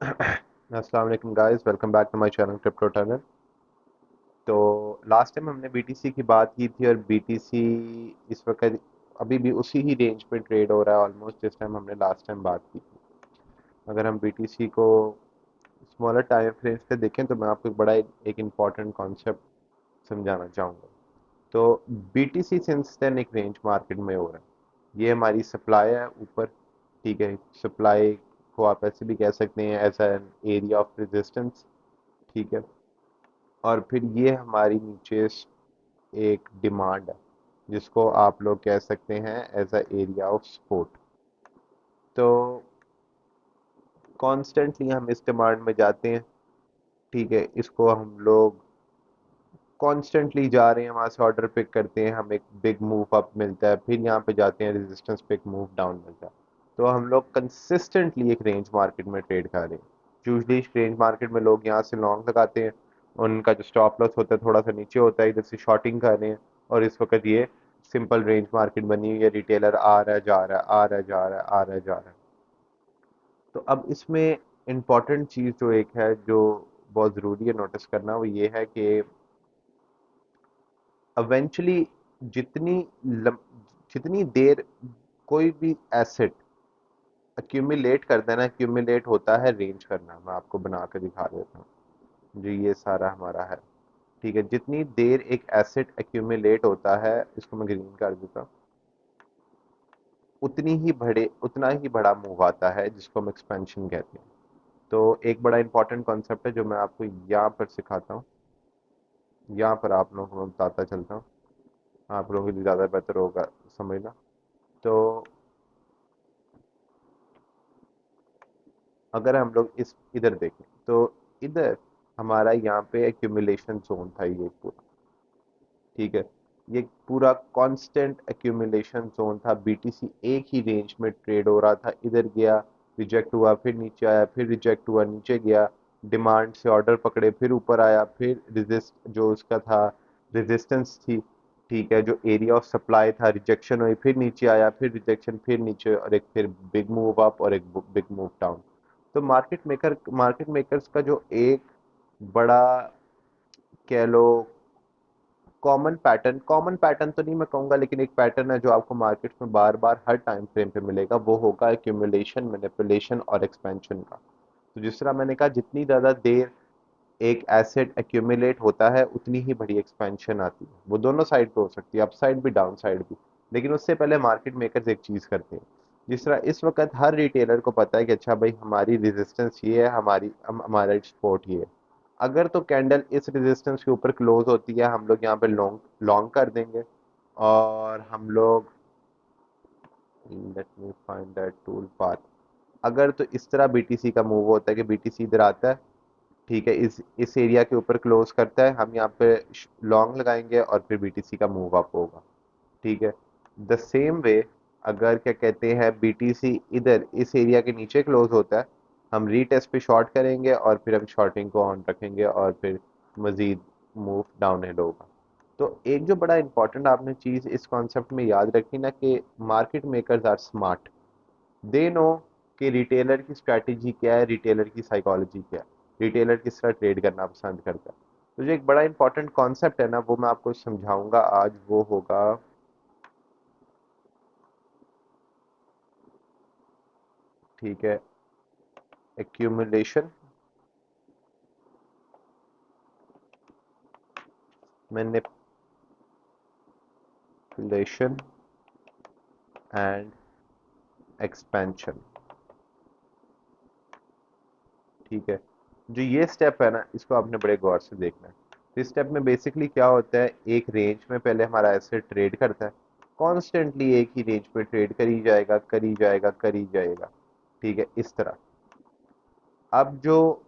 अस्सलाम वालेकुम guys, welcome back to my channel crypto tunnel. तो लास्ट टाइम हमने बीटीसी की बात की थी और बीटीसी इस वक्त अभी भी उसी ही रेंज पे ट्रेड हो रहा है ऑलमोस्ट जिस टाइम हमने लास्ट टाइम बात की थी। अगर हम बीटीसी को स्मॉलर टाइम फ्रेम से देखें तो मैं आपको एक इम्पॉर्टेंट कॉन्सेप्ट समझाना चाहूँगा। तो बीटीसी सिंस देन एक रेंज मार्केट में हो रहा है। ये हमारी सप्लाई है ऊपर, ठीक है। सप्लाई को आप ऐसे भी कह सकते हैं as an area of resistance, ठीक है। और फिर ये हमारी नीचे एक डिमांड है जिसको आप लोग कह सकते हैं as a area of support. तो कॉन्स्टेंटली हम इस डिमांड में जाते हैं, ठीक है। इसको हम लोग कॉन्स्टेंटली जा रहे हैं, वहां से ऑर्डर पिक करते हैं, हमें एक बिग मूव अप मिलता है, फिर यहाँ पे जाते हैं रेजिस्टेंस पे एक मूव डाउन मिलता है। तो हम लोग कंसिस्टेंटली एक रेंज मार्केट में ट्रेड कर रहे हैं। यूजली रेंज मार्केट में लोग यहाँ से लॉन्ग लगाते हैं, उनका जो स्टॉप लॉस होता है थोड़ा सा नीचे होता है, इधर से शॉर्टिंग कर रहे हैं। और इस वक्त ये सिंपल रेंज मार्केट बनी हुई है, रिटेलर आ रहा है जा रहा है आ रहा है जा रहा है आ रहा है जा रहा है। तो अब इसमें इम्पॉर्टेंट चीज़ जो एक है जो बहुत ज़रूरी है नोटिस करना, वो ये है कि इवेंचुअली जितनी लम, जितनी देर कोई भी एसेट अक्यूमुलेट करता है ना, अक्यूमुलेट होता है रेंज करना। मैं आपको बना के दिखा देता हूँ जो ये सारा हमारा है, ठीक है। जितनी देर एक एसेट अक्यूमुलेट होता है, इसको मैं ग्रीन कर देता हूँ, उतना ही बड़ा मूव आता है जिसको हम एक्सपेंशन कहते हैं। तो एक बड़ा इंपॉर्टेंट कॉन्सेप्ट है जो मैं आपको यहाँ पर सिखाता हूँ, यहाँ पर आप लोगों को मैं बताता चलता हूँ, आप लोगों के लिए ज़्यादा बेहतर होगा समझना। तो अगर हम लोग इस इधर देखें तो इधर हमारा यहाँ पे एक्यूमुलेशन जोन था ये पूरा, ठीक है। ये पूरा कांस्टेंट एक्यूमुलेशन जोन था। बीटीसी एक ही रेंज में ट्रेड हो रहा था, इधर गया, रिजेक्ट हुआ, फिर नीचे आया, फिर रिजेक्ट हुआ, नीचे गया, डिमांड से ऑर्डर पकड़े, फिर ऊपर आया, फिर रेजिस्ट जो उसका था रेजिस्टेंस थी, ठीक है, जो एरिया ऑफ सप्लाई था, रिजेक्शन हुई, फिर नीचे आया, फिर रिजेक्शन, फिर नीचे, और एक फिर बिग मूव अप और एक बिग मूव डाउन। तो मार्केट मेकर्स का जो एक बड़ा कह लो कॉमन पैटर्न तो नहीं मैं कहूंगा, लेकिन एक पैटर्न है जो आपको मार्केट में बार बार हर टाइम फ्रेम पे मिलेगा, वो होगा एक्यूमुलेशन, मैनिपुलेशन और एक्सपेंशन का। तो जिस तरह मैंने कहा, जितनी ज़्यादा देर एक एसेट एक्यूमुलेट होता है उतनी ही बड़ी एक्सपेंशन आती है। वो दोनों साइड पे हो सकती है, अप साइड भी डाउन साइड भी। लेकिन उससे पहले मार्केट मेकर्स एक चीज़ करते हैं। जिस तरह इस वक्त हर रिटेलर को पता है कि अच्छा भाई हमारी रेजिस्टेंस ये है, हमारा सपोर्ट ये है। अगर तो कैंडल इस रेजिस्टेंस के ऊपर क्लोज होती है, हम लोग यहाँ पे लॉन्ग लॉन्ग कर देंगे। और हम लोग, let me find that tool path, अगर तो इस तरह बीटीसी का मूव होता है कि बीटीसी इधर आता है, ठीक है, इस एरिया के ऊपर क्लोज करता है, हम यहाँ पे लॉन्ग लगाएंगे और फिर बीटीसी का मूव अप होगा, ठीक है। द सेम वे, अगर क्या कहते हैं बीटीसी इधर इस एरिया के नीचे क्लोज होता है, हम रीटेस्ट पे शॉर्ट करेंगे और फिर हम शॉर्टिंग को ऑन रखेंगे और फिर मजीद मूव डाउन हिल होगा। तो एक जो बड़ा इंपॉर्टेंट आपने चीज़ इस कॉन्सेप्ट में याद रखी ना, कि market makers are smart. They know कि रिटेलर की स्ट्रैटेजी क्या है, रिटेलर की साइकोलॉजी क्या है, रिटेलर किस तरह ट्रेड करना पसंद करता है। तो जो एक बड़ा इंपॉर्टेंट कॉन्सेप्ट है ना, वो मैं आपको समझाऊंगा आज, वो होगा, ठीक है, एक्यूमुलेशन, मैनिपुलेशन एंड एक्सपेंशन, ठीक है। जो ये स्टेप है ना, इसको आपने बड़े गौर से देखना है। तो इस स्टेप में बेसिकली क्या होता है, एक रेंज में पहले हमारा एसेट ट्रेड करता है, कॉन्स्टेंटली एक ही रेंज पे ट्रेड करी जाएगा करी जाएगा करी जाएगा, ठीक है, इस तरह। अब जो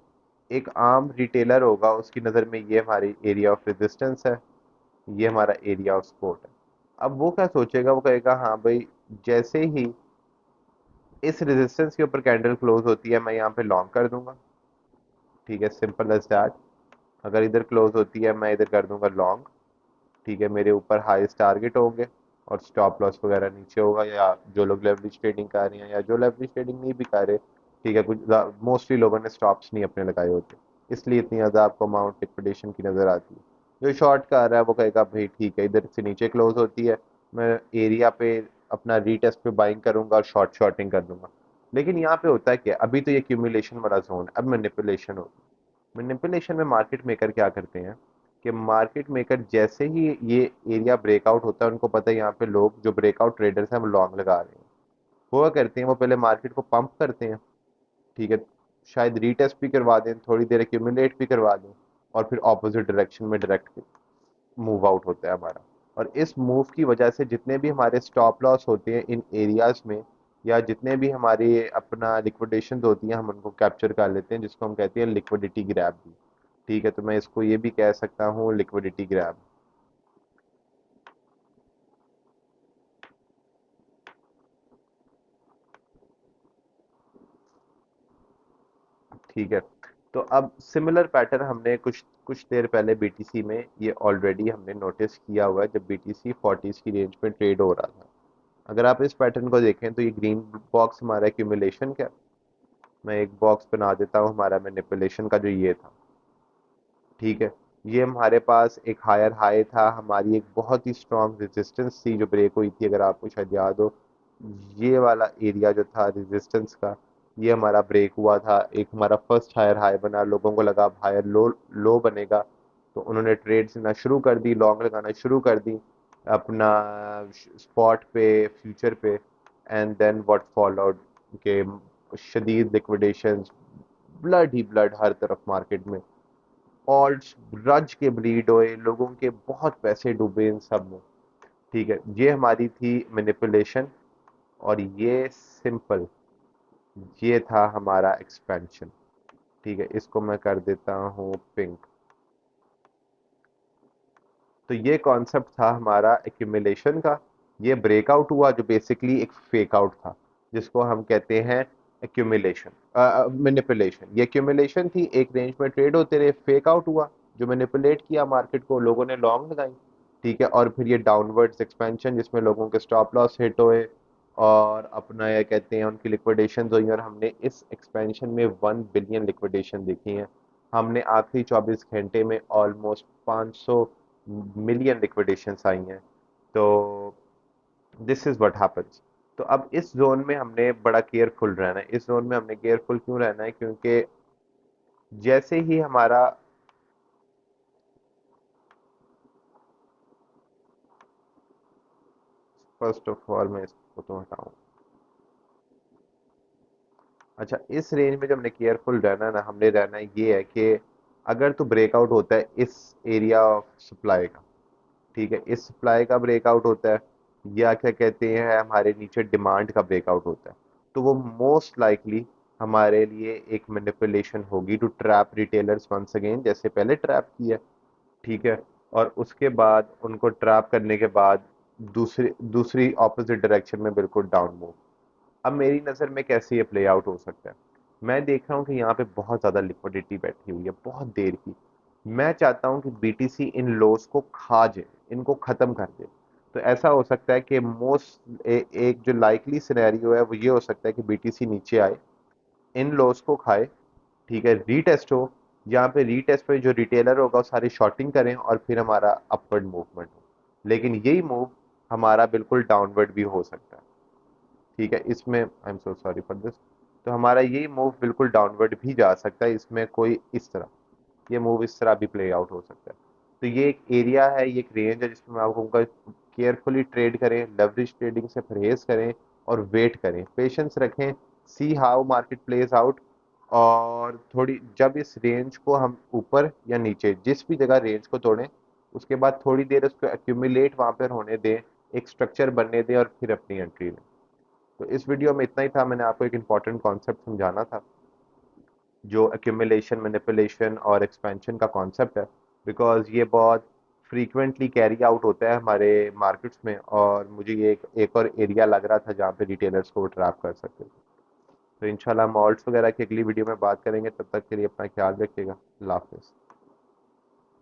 एक आम रिटेलर होगा उसकी नज़र में ये हमारी एरिया ऑफ रेजिस्टेंस है, ये हमारा एरिया ऑफ सपोर्ट है। अब वो क्या सोचेगा, वो कहेगा हाँ भाई, जैसे ही इस रेजिस्टेंस के ऊपर कैंडल क्लोज होती है मैं यहाँ पे लॉन्ग कर दूंगा, ठीक है, सिंपल एज दैट। अगर इधर क्लोज होती है मैं इधर कर दूंगा लॉन्ग, ठीक है। मेरे ऊपर हाईएस्ट टारगेट होंगे और स्टॉप लॉस वगैरह नीचे होगा, या जो लोग लेवरेज ट्रेडिंग कर रहे हैं या जो लेवरेज ट्रेडिंग नहीं भी कर रहे, ठीक है, कुछ मोस्टली लोगों ने स्टॉप्स नहीं अपने लगाए होते, इसलिए इतनी ज़्यादा आपको अमाउंट लिक्विडेशन की नज़र आती है। जो शॉर्ट का आ रहा है वो कहेगा भाई ठीक है, इधर से नीचे क्लोज होती है, मैं एरिया पे अपना रीटेस्ट पे बाइंग करूंगा और शॉर्टिंग कर दूंगा। लेकिन यहाँ पे होता है क्या, अभी तो ये क्यूमुलेशन वाला जोन, अब मैनिपुलेशन होगी। मैनिपुलेशन में मार्केट मेकर क्या करते हैं कि मार्केट मेकर जैसे ही ये एरिया ब्रेकआउट होता है, उनको पता है यहाँ पे लोग जो ब्रेकआउट ट्रेडर्स हैं वो लॉन्ग लगा रहे हैं, वो क्या करते हैं, वो पहले मार्केट को पंप करते हैं। ठीक है, शायद रीटेस्ट भी करवा दें, थोड़ी देर एक्यूमुलेट भी करवा दें, और फिर ऑपोजिट डायरेक्शन में डायरेक्ट मूव आउट होता है हमारा। और इस मूव की वजह से जितने भी हमारे स्टॉप लॉस होते हैं इन एरियाज में, या जितने भी हमारी अपना लिक्विडेशन होती हैं, हम उनको कैप्चर कर लेते हैं, जिसको हम कहते हैं लिक्विडिटी ग्रैब भी। ठीक है, तो मैं इसको ये भी कह सकता हूँ लिक्विडिटी ग्रैब। ठीक है, तो अब सिमिलर पैटर्न हमने कुछ कुछ देर पहले बीटीसी में ये ऑलरेडी हमने नोटिस किया हुआ है, जब बीटीसी 40s की रेंज में ट्रेड हो रहा था। अगर आप इस पैटर्न को देखें तो ये ग्रीन बॉक्स हमारा एक्यूमुलेशन का, मैं एक बॉक्स बना देता हूँ हमारा मैनिपुलेशन का जो ये था। ठीक है, ये हमारे पास एक हायर हाई था, हमारी एक बहुत ही स्ट्रॉन्ग रेजिस्टेंस थी जो ब्रेक हुई थी, अगर आपको शायद याद हो। ये वाला एरिया जो था रेजिस्टेंस का, ये हमारा ब्रेक हुआ था, एक हमारा फर्स्ट हायर हाई बना, लोगों को लगा अब हायर लो लो बनेगा, तो उन्होंने ट्रेड्स लेना शुरू कर दी, लॉन्ग लगाना शुरू कर दी अपना स्पॉट पे, फ्यूचर पे। एंड देन व्हाट फॉलोड के शदीद लिक्विडेशंस, ब्लड ही ब्लड हर तरफ मार्केट में, ऑल्ट्स रज के ब्लीड हुए, लोगों के बहुत पैसे डूबे इन सब में। ठीक है, ये हमारी थी मैनिपुलेशन, और ये सिंपल, ये था हमारा एक्सपेंशन। ठीक है, इसको मैं कर देता हूँ पिंक। तो ये कॉन्सेप्ट था हमारा एक्यूमुलेशन का। ये ब्रेकआउट हुआ जो बेसिकली एक फेक आउट था, जिसको हम कहते हैं एक्यूमुलेशन, मैनिपुलेशन। ये एक्यूमुलेशन थी, एक रेंज में ट्रेड होते रहे, फेक आउट हुआ जो मैनिपुलेट किया मार्केट को, लोगों ने लॉन्ग लगाई। ठीक है, और फिर ये डाउनवर्ड्स एक्सपेंशन जिसमें लोगों के स्टॉप लॉस हिट हुए, और अपना ये कहते हैं उनकी लिक्विडेशन हुई, और हमने इस एक्सपेंशन में 1 बिलियन लिक्विडेशन देखी है। हमने आखिरी 24 घंटे में ऑलमोस्ट 500 मिलियन लिक्विडेशंस आई हैं। तो दिस इज व्हाट हैपेंस। तो अब इस जोन में हमने बड़ा केयरफुल रहना है। इस जोन में हमने केयरफुल क्यों रहना है, क्योंकि जैसे ही हमारा, फर्स्ट ऑफ ऑल मैं इसको तो हटाऊं। अच्छा, इस रेंज में जो हमने केयरफुल रहना है ना, हमने रहना ये है कि अगर तो ब्रेकआउट होता है इस एरिया ऑफ सप्लाई का, ठीक है, इस सप्लाई का ब्रेकआउट होता है, या क्या कहते हैं हमारे नीचे डिमांड का ब्रेकआउट होता है, तो वो मोस्ट लाइकली हमारे लिए एक मैनिपुलेशन होगी to trap retailers once again, जैसे पहले ट्रैप किया। ठीक है, और उसके बाद उनको ट्रैप करने के बाद दूसरी दूसरी ऑपोजिट डायरेक्शन में बिल्कुल डाउन मूव। अब मेरी नज़र में कैसे ये प्ले आउट हो सकता है, मैं देख रहा हूँ कि यहाँ पे बहुत ज़्यादा लिक्विडिटी बैठी हुई है बहुत देर की। मैं चाहता हूँ कि बीटीसी इन लॉस को खा जाए, इनको ख़त्म कर दे। तो ऐसा हो सकता है कि एक जो लाइकली सिनेरियो है वो ये हो सकता है कि बीटीसी नीचे आए, इन लॉस को खाए, ठीक है, रीटेस्ट हो, यहाँ पे रीटेस्ट पे जो रिटेलर होगा वो सारी शॉर्टिंग करें, और फिर हमारा अपवर्ड मूवमेंट हो। लेकिन यही मूव हमारा बिल्कुल डाउनवर्ड भी हो सकता है। ठीक है, इसमें I am so sorry for this. तो हमारा ये मूव बिल्कुल डाउनवर्ड भी जा सकता है, इसमें कोई इस तरह, ये मूव इस तरह भी प्ले आउट हो सकता है। तो ये एक एरिया है, ये एक रेंज है जिसमें मैं आपको कहूँगा केयरफुली ट्रेड करें, लेवरेज ट्रेडिंग से परहेज करें, और वेट करें, पेशेंस रखें, see how market plays out. और थोड़ी जब इस रेंज को हम ऊपर या नीचे जिस भी जगह रेंज को तोड़ें, उसके बाद थोड़ी देर उसको एक्यूमुलेट वहाँ पर होने दें, एक स्ट्रक्चर बनने दें, और फिर अपनी एंट्री लें। तो इस वीडियो में इतना ही था, मैंने आपको एक इम्पॉर्टेंट कॉन्सेप्ट समझाना था, जो एक्यूमुलेशन, मैनिपुलेशन और एक्सपेंशन का कॉन्सेप्ट है, बिकॉज ये बहुत फ्रीक्वेंटली कैरी आउट होता है हमारे मार्केट्स में, और मुझे ये एक और एरिया लग रहा था जहाँ पे रिटेलर्स को ट्रैप कर सकते थे। तो इंशाल्लाह हम ऑल्ट्स वगैरह की अगली वीडियो में बात करेंगे, तब तक के लिए अपना ख्याल रखिएगा। अल्लाह हाफिज़।